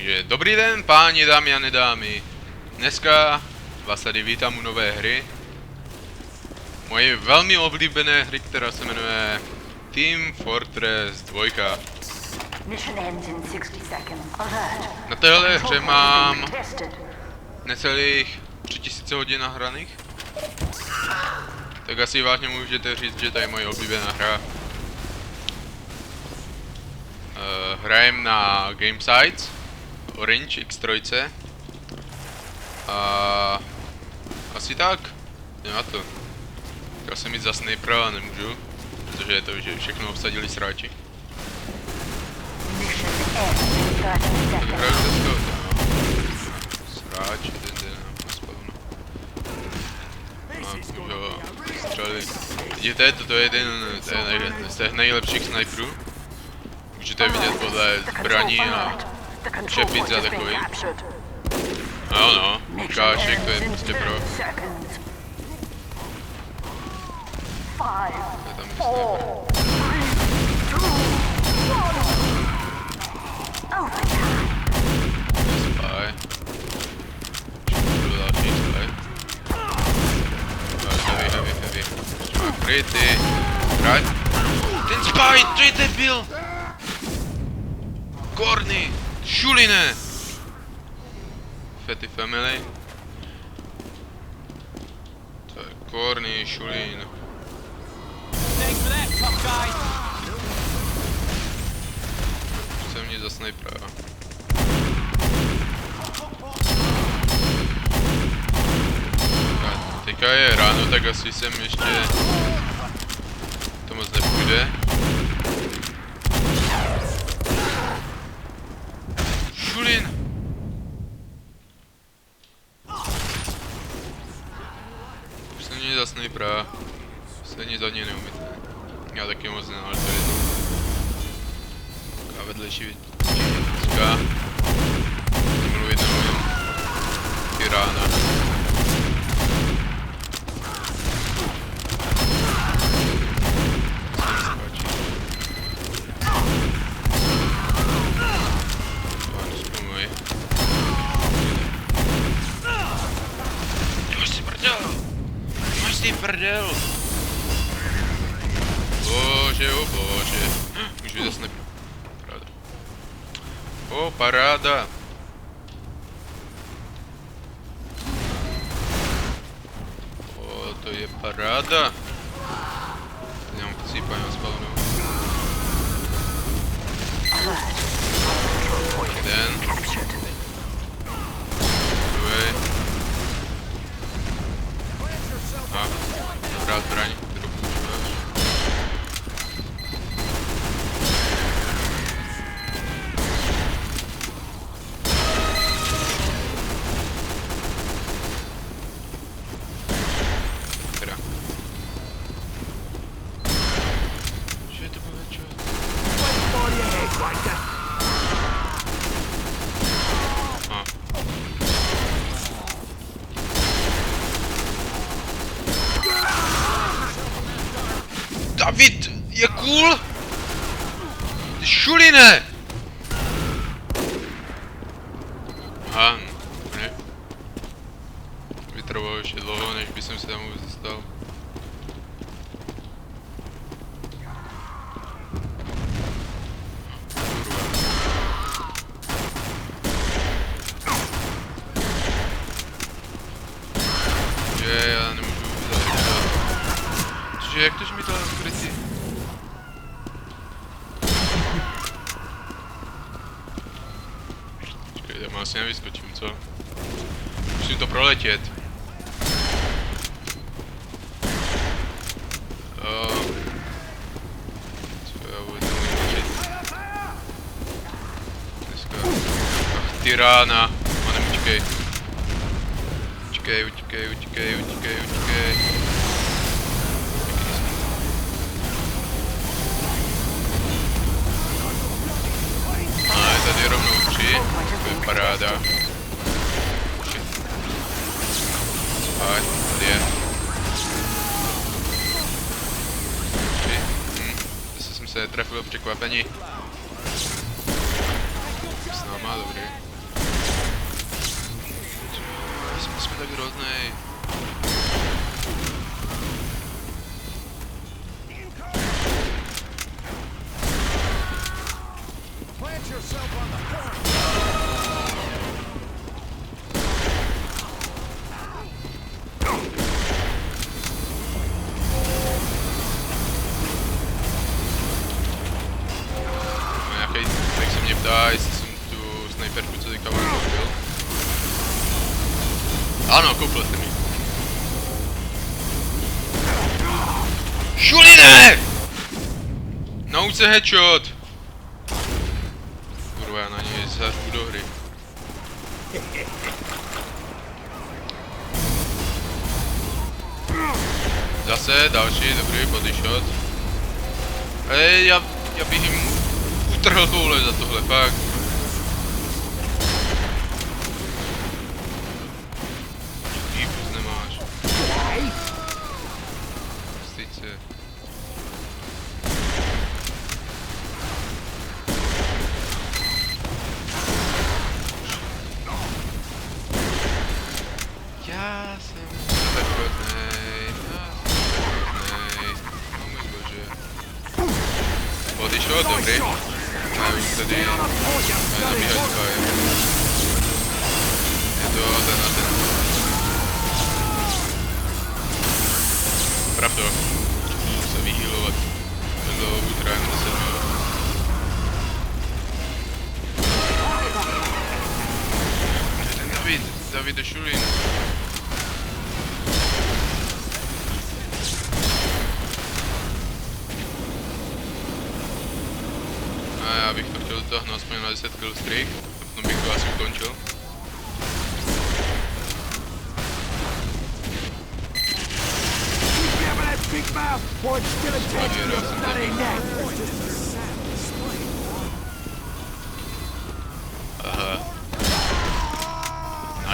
Takže dobrý den, páni, dámy a nedámy. Dneska vás tady vítám u nové hry. Moje velmi oblíbené hry, která se jmenuje Team Fortress 2. Na téhle hře mám necelých 3000 hodin nahraných. Tak asi vážně můžete říct, že to je moje oblíbená hra. Hrajem na Gamesites Orange X3. A asi tak. Jdem na to. Chtěl jsem jít za snipera, ale nemůžu, protože je to, že všechno obsadili sráči. Tak hraju ze skouta, no. Sráč, jeden na spawnu. A jo, střelili. Vidíte, toto je jeden z těch nejlepších sniperů. Můžete vidět podle zbraní a čepic a takový. No, ukážek, to je prostě pro. Je tam sniper. Spy. Další spy. Heavy. Má kryty. Right? Ten spy, to je debil! Korny! Šuline! Fatty family. To je Korny, Šulín. Jsem mě za snipera. Teďka je ráno, tak asi jsem ještě... To moc nepůjde. Šulín! Už jsem mě za snipera. Se nic od něj neumíte. Já taky moc ne, ale to je to. Taková vedlejší věcka. Mluvit neumím. Tyrána. Prdel! Bože, o bože. Můžu jít zase paráda. O, paráda. O, to je paráda. Nemám chcípa, nemám spawnu. Jeden. Druhý. A, dobrá zbraň, kterou používáš. Teda. Že to bude čo? David je cool! Šuline! Aha, ne. Vytrvalo ještě dlouho, než by jsem se tam vůbec dostal. Že já nemůžu vůbec. Cože, jak tož mi to skrytí? Počkej, já mám asi nevyskočím, co? Musím to proletět. Co já budu letět? Dneska... Ach, tyrána. No neučkej. Utíkej. Tady rovnou 3, to je paráda. Pojď, tady je. 3, zase jsem se netrefil, překvapení. S náma, dobrý. tak hroznej. Plant yourself on the corner. Nějaký, tak se mě ptá, jestli jsem tu snajperku, co teďka vám koupil. Ano, koupil jsem ji. Šuline! Nauč se headshot! Kurva, já na něj zařvu do hry. Zase další, dobrý body shot. Hej, já bych jim utrhl koule za tohle, fakt. Výpus nemáš. Styď se. Já jsem tak hroznej, oh můj bože. Body shot, dobrý. Já už tady zabíhají zbajem. Je to ten a ten. Pravda. Můžu se vyhýlovat. Vedlo útra jen 10 minut. David de Šulin. A já bych to chtěl dotáhnout aspoň na 10 kill streak, potom bych to asi ukončil. Aha.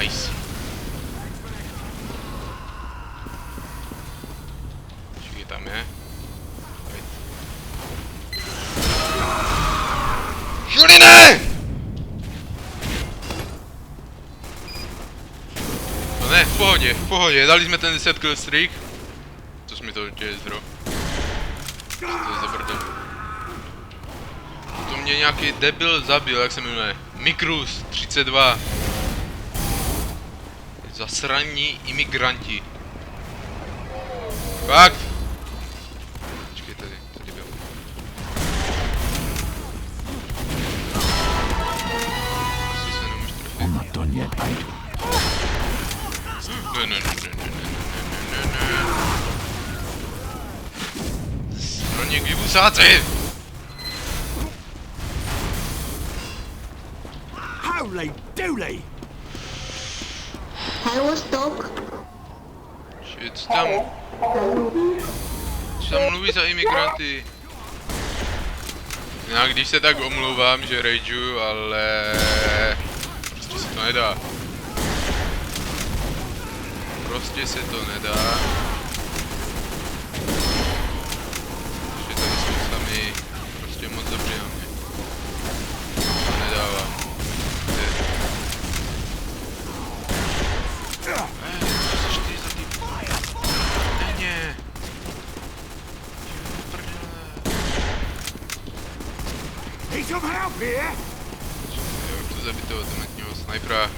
Nice. Čekaj, tam je. Šuline! No ne, v pohodě, dali jsme ten 10 kill streak. Co jsi mi to děje zro? To je za brdo. To mě nějaký debil zabil, jak se jmenuje? Mikrus 32. Zasraní imigranti. Fakt! Počkej tady byl. Asi se nemůžu trefit. Ne. Straně gibusáci! Holy dooly! I was talk. Shit, co tam mluví za imigranty? Já když se tak omlouvám, že rageu, ale prostě se to nedá. Prostě se to nedá. Protože tady jsou sami prostě moc dobří na mě. To nedává. Co seš ty za ty? Ne. Need some help here! Jo, chci zabít toho dementního snajpera.